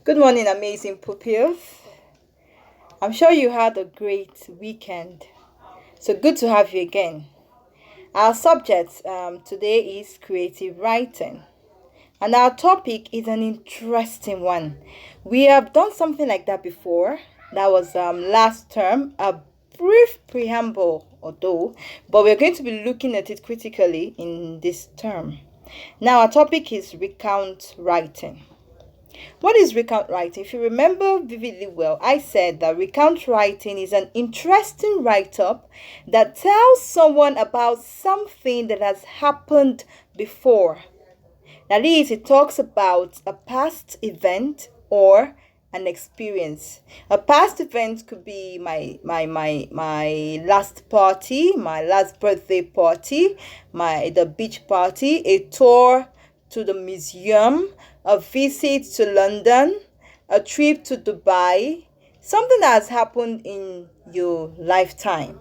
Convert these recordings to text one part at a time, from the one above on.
Good morning, amazing pupils. I'm sure you had a great weekend. So good to have you again. Our subject today is creative writing, and our topic is an interesting one. We have done something like that before. That was last term, a brief preamble, although, but we're going to be looking at it critically in this term. Now, our topic is recount writing. What is recount writing? If you remember vividly well, I said that recount writing is an interesting write up that tells someone about something that has happened before. That is, it talks about a past event or an experience. A past event could be my last party, my last birthday party, my the beach party, a tour to the museum, a visit to London, a trip to Dubai, something that has happened in your lifetime.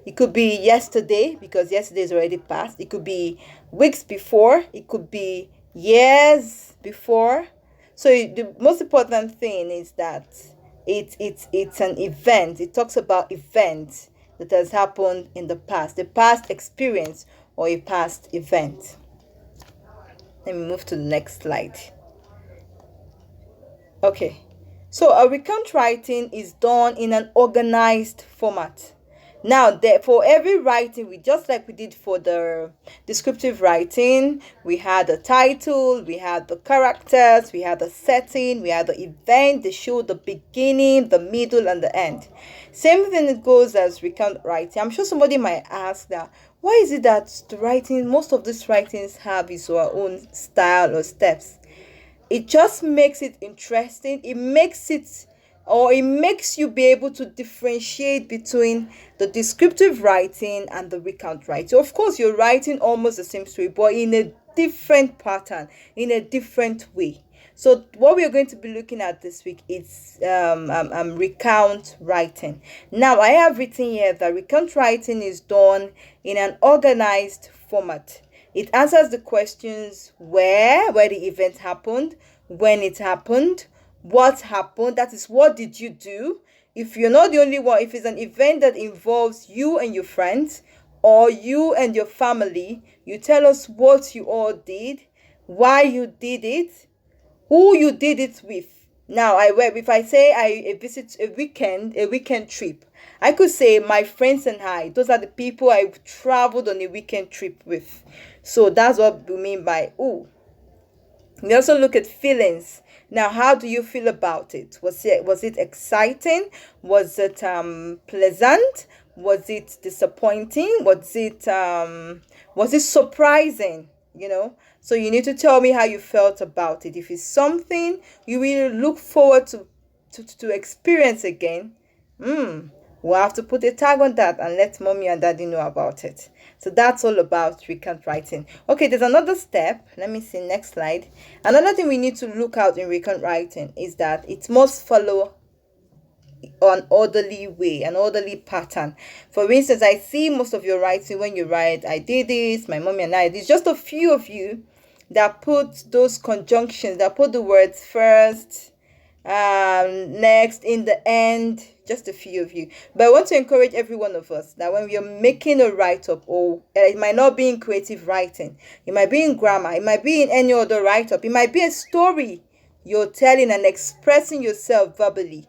It could be yesterday because yesterday is already past. It could be weeks before. It could be years before. So the most important thing is that it's an event. It talks about events that has happened in the past, the past experience or a past event. Let me move to the next slide. Okay. So a recount writing is done in an organized format. Now, there, for every writing, we just like we did for the descriptive writing, we had the title, we had the characters, we had the setting, we had the event, the show, the beginning, the middle, and the end. Same thing it goes as recount writing. I'm sure somebody might ask that why is it that the writing, most of these writings have its own style or steps? It just makes it interesting. It makes you be able to differentiate between the descriptive writing and the recount writing. Of course, you're writing almost the same story, but in a different pattern, in a different way. So what we're going to be looking at this week is recount writing. Now, I have written here that recount writing is done in an organized format. It answers the questions where the event happened, when it happened, what happened, that is, what did you do? If you're not the only one, if it's an event that involves you and your friends or you and your family, you tell us what you all did, why you did it, who you did it with. Now, if I say I visit a weekend trip, I could say my friends and I. Those are the people I traveled on a weekend trip with. So that's what we mean by who. We also look at feelings. Now, how do you feel about it? Was it exciting? Was it pleasant? Was it disappointing? Was it surprising? So you need to tell me how you felt about it. If it's something you really look forward to experience again, we'll have to put a tag on that and let mommy and daddy know about it. So that's all about recount writing. Okay, there's another step. Let me see, next slide. Another thing we need to look out in recount writing is that it must follow an orderly way, an orderly pattern. For instance, I see most of your writing when you write, I did this, my mommy and I. There's just a few of you that put those conjunctions, that put the words first, next, in the end, just a few of you. But I want to encourage every one of us that when we are making a write-up, or it might not be in creative writing, it might be in grammar, it might be in any other write-up, it might be a story you're telling and expressing yourself verbally.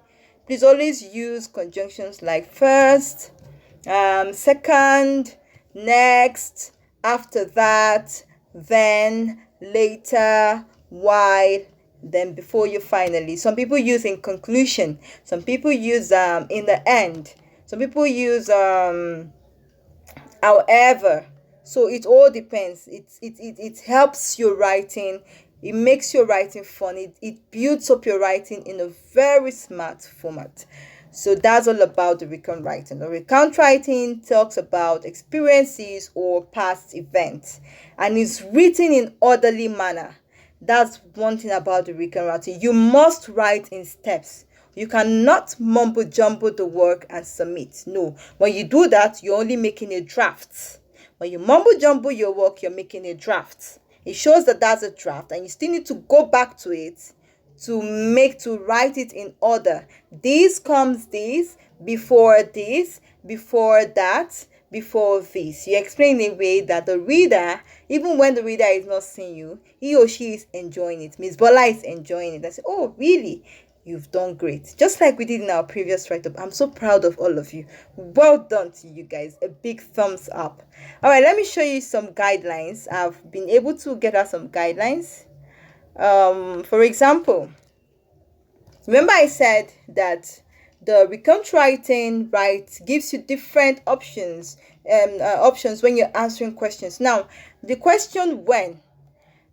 Please always use conjunctions like first, second, next, after that, then, later, while, then before you finally. Some people use in conclusion. Some people use in the end. Some people use however. So it all depends. It helps your writing. It makes your writing fun. It builds up your writing in a very smart format. So that's all about the recount writing. The recount writing talks about experiences or past events and is written in orderly manner. That's one thing about the recount writing. You must write in steps. You cannot mumble jumble the work and submit. No. When you do that, you're only making a draft. When you mumble jumble your work, you're making a draft. It shows that that's a draft and you still need to go back to it to write it in order. This comes this, before that, before this. You explain in a way that the reader, even when the reader is not seeing you, he or she is enjoying it. Miss Bola is enjoying it. I say, oh, really? You've done great. Just like we did in our previous write up. I'm so proud of all of you. Well done to you guys. A big thumbs up. All right, let me show you some guidelines. I've been able to get out some guidelines. For example, remember I said that the recount writing, right, gives you different options when you're answering questions. Now, the question when,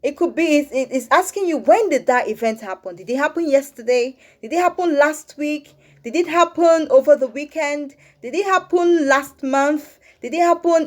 it could be it's asking you, when did that event happen? Did it happen yesterday? Did it happen last week? Did it happen over the weekend? Did it happen last month? Did it happen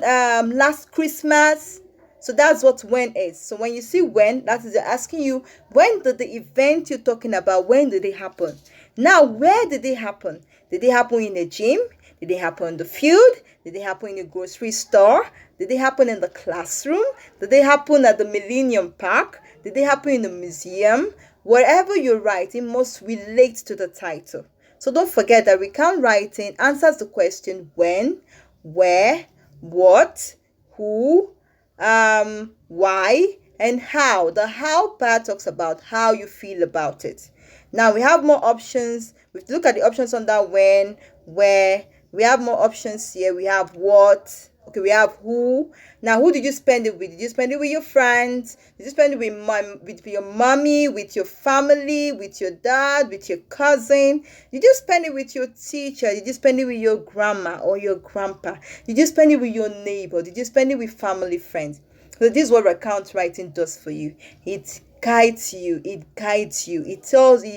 last Christmas? So that's what when is. So when you see when, that is asking you, when did the event you're talking about, when did it happen? Now, where did it happen? Did it happen in a gym? Did it happen in the field? Did it happen in a grocery store? Did it happen in the classroom? Did it happen at the Millennium Park? Did it happen in the museum? Wherever you're writing must relate to the title. So don't forget that recount writing answers the question when, where, what, who, why, and how. The how part talks about how you feel about it. Now we have more options. We look at the options under when, where. We have more options here. We have what. Okay, we have who. Now, who did you spend it with? Did you spend it with your friends? Did you spend it with your mommy, with your family, with your dad, with your cousin? Did you spend it with your teacher? Did you spend it with your grandma or your grandpa? Did you spend it with your neighbor? Did you spend it with family friends? So this is what recount writing does for you. It guides you, it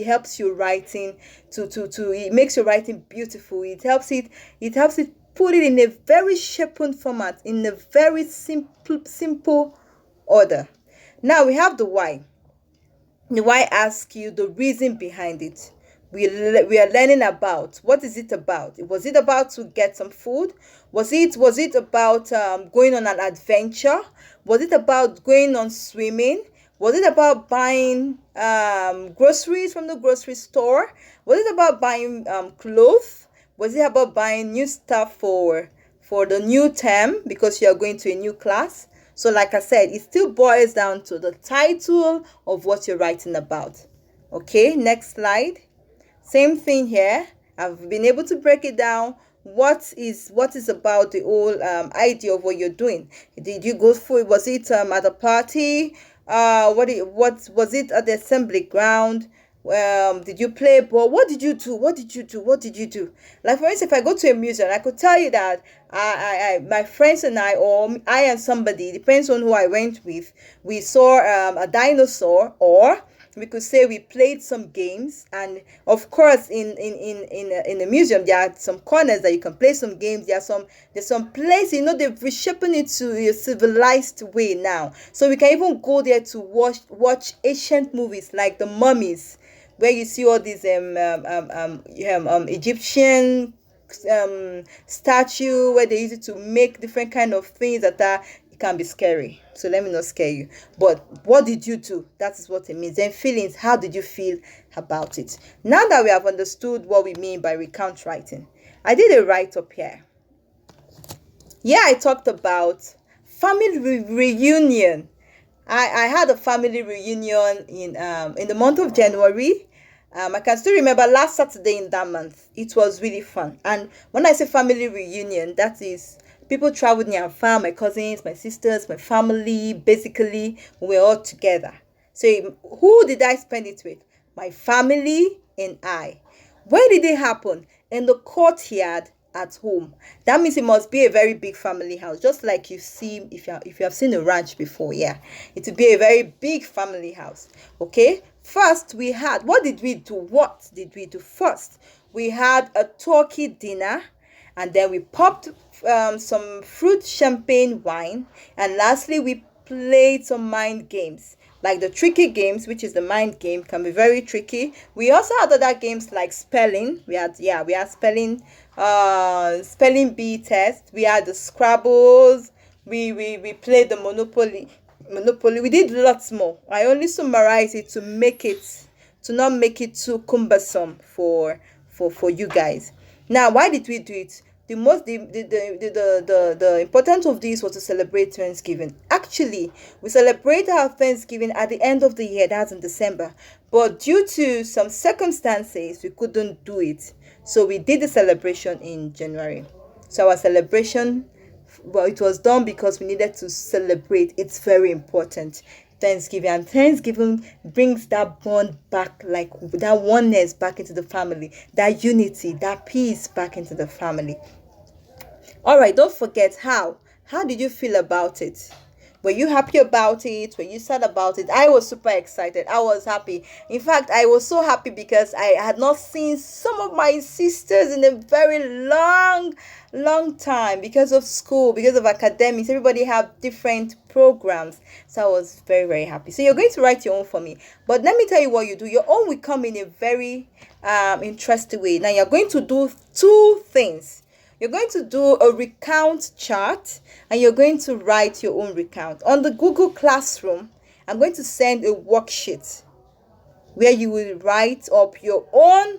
helps you writing it makes your writing beautiful. It helps it put it in a very sharpened format, in a very simple order. Now we have the why. The why asks you the reason behind it. We are learning about, what is it about? Was it about to get some food? Was it about going on an adventure? Was it about going on swimming? Was it about buying groceries from the grocery store? Was it about buying clothes? Was it about buying new stuff for the new term because you are going to a new class? So like I said, it still boils down to the title of what you're writing about. Okay, next slide. Same thing here. I've been able to break it down. What is about the whole idea of what you're doing? Did you go for it? Was it at a party? What was it at the assembly ground? Did you play ball? What did you do? What did you do? Like for instance, if I go to a museum, I could tell you that my friends and I, or I and somebody, depends on who I went with, we saw a dinosaur, or we could say we played some games. And of course, in the museum there are some corners that you can play some games. There's some place, they've reshaped it to a civilized way now, so we can even go there to watch ancient movies like the mummies, where you see all these Egyptian statue, where they use it to make different kind of things that are, it can be scary. So let me not scare you. But what did you do? That is what it means. Then feelings, how did you feel about it? Now that we have understood what we mean by recount writing, I did a write-up here. Yeah, I talked about family reunion. I had a family reunion in the month of January. I can still remember last Saturday in that month. It was really fun. And when I say family reunion, that is people traveled near and far, my cousins, my sisters, my family, basically, we're all together. So who did I spend it with? My family and I. Where did it happen? In the courtyard at home. That means it must be a very big family house, just like you see if you have seen a ranch before. Yeah, it would be a very big family house. Okay, first we had, what did we do? What did we do first? We had a turkey dinner, and then we popped some fruit champagne wine, and lastly we played some mind games, like the tricky games, which is the mind game, can be very tricky. We also had other games like spelling. We had spelling bee test. We had the Scrabbles. We played the Monopoly. We did lots more. I only summarize it to not make it too cumbersome for you guys. Now, why did we do it? The importance of this was to celebrate Thanksgiving. Actually, we celebrate our Thanksgiving at the end of the year, that's in December. But due to some circumstances, we couldn't do it. So we did the celebration in January. So our celebration, well, it was done because we needed to celebrate. It's very important. Thanksgiving, and Thanksgiving brings that bond back, like that oneness back into the family, that unity, that peace back into the family. All right, don't forget how. How did you feel about it? Were you happy about it? Were you sad about it? I was super excited. I was happy. In fact, I was so happy because I had not seen some of my sisters in a very long time because of school, because of academics. Everybody have different programs. So I was very happy. So you're going to write your own for me. But let me tell you what you do. Your own will come in a very interesting way. Now you're going to do two things. You're going to do a recount chart and you're going to write your own recount. On the Google Classroom, I'm going to send a worksheet where you will write up your own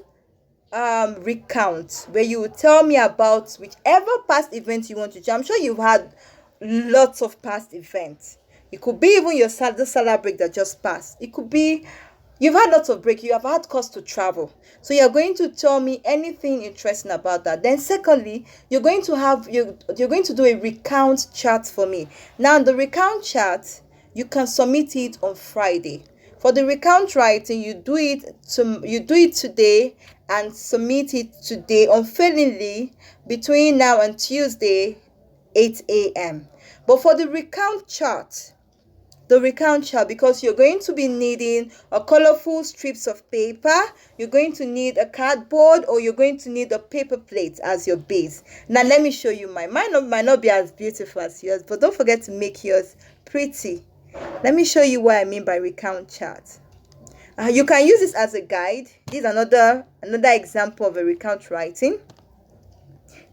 recount, where you will tell me about whichever past event you want to do. I'm sure you've had lots of past events. It could be even the salary break that just passed. It could be you've had lots of break. You have had cost to travel. So you're going to tell me anything interesting about that. Then secondly, you're going to do a recount chart for me. Now the recount chart, you can submit it on Friday. For the recount writing, you do it today and submit it today unfailingly between now and Tuesday 8 a.m. But for the recount chart, because you're going to be needing a colorful strips of paper, you're going to need a cardboard, or you're going to need a paper plate as your base. Now let me show you mine. Mine might not be as beautiful as yours, but don't forget to make yours pretty. Let me show you what I mean by recount chart. You can use this as a guide. This is another example of a recount writing.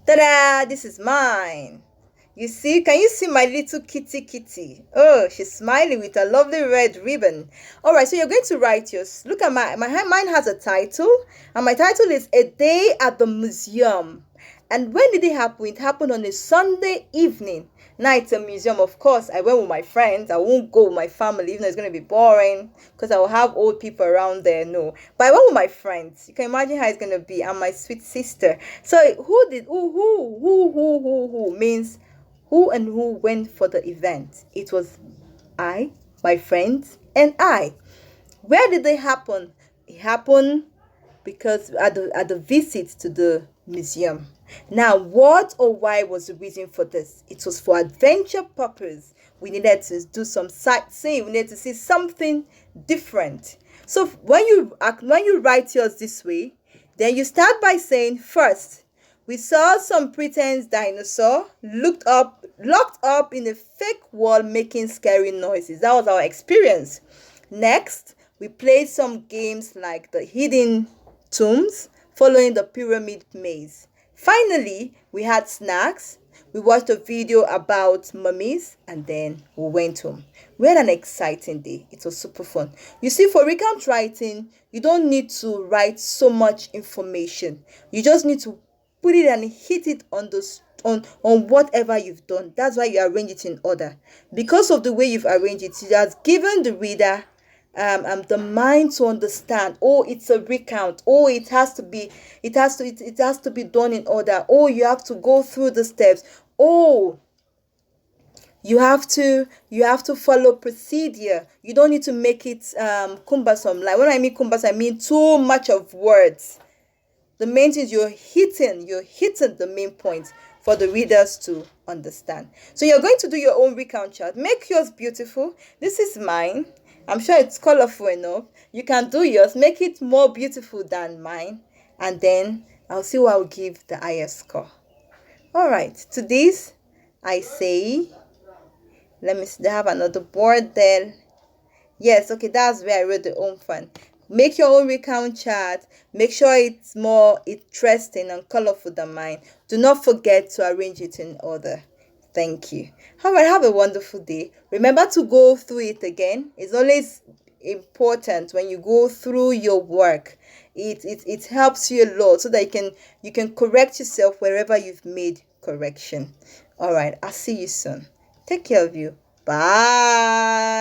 Ta-da! This is mine. You see, can you see my little kitty? Oh, she's smiling with a lovely red ribbon. All right, so you're going to write yours. Look at mine has a title, and my title is A Day at the Museum. And when did it happen? It happened on a Sunday evening. Now it's a museum, of course. I went with my friends. I won't go with my family, even though it's going to be boring because I will have old people around there. No, but I went with my friends. You can imagine how it's going to be, and my sweet sister. So who means who and who went for the event? It was I, my friends, and I. Where did they happen? It happened because at the visit to the museum. Now, what or why was the reason for this? It was for adventure purpose. We needed to do some sightseeing. We needed to see something different. So when you write yours this way, then you start by saying, first, we saw some pretend dinosaur locked up in a fake wall making scary noises. That was our experience. Next, we played some games like the hidden tombs, following the pyramid maze. Finally, we had snacks. We watched a video about mummies, and then we went home. We had an exciting day. It was super fun. You see, for recount writing, you don't need to write so much information. You just need to put it and hit it on whatever you've done. That's why you arrange it in order. Because of the way you've arranged it, it has given the reader the mind to understand. Oh, it's a recount. Oh, it has to be done in order. Oh, you have to go through the steps. Oh, you have to follow procedure. You don't need to make it cumbersome. Like when I mean cumbersome, I mean too much of words. The main thing is you're hitting the main point for the readers to understand. So you're going to do your own recount chart. Make yours beautiful. This is mine. I'm sure it's colorful enough. You can do yours. Make it more beautiful than mine. And then I'll see what I'll give the highest score. All right. To this, I say, let me see. They have another board there. Yes, okay. That's where I wrote the own fun. Make your own recount chart. Make sure it's more interesting and colorful than mine. Do not forget to arrange it in order. Thank you. All right, have a wonderful day. Remember to go through it again. It's always important when you go through your work. It helps you a lot so that you can correct yourself wherever you've made correction. All right, I'll see you soon. Take care of you. Bye.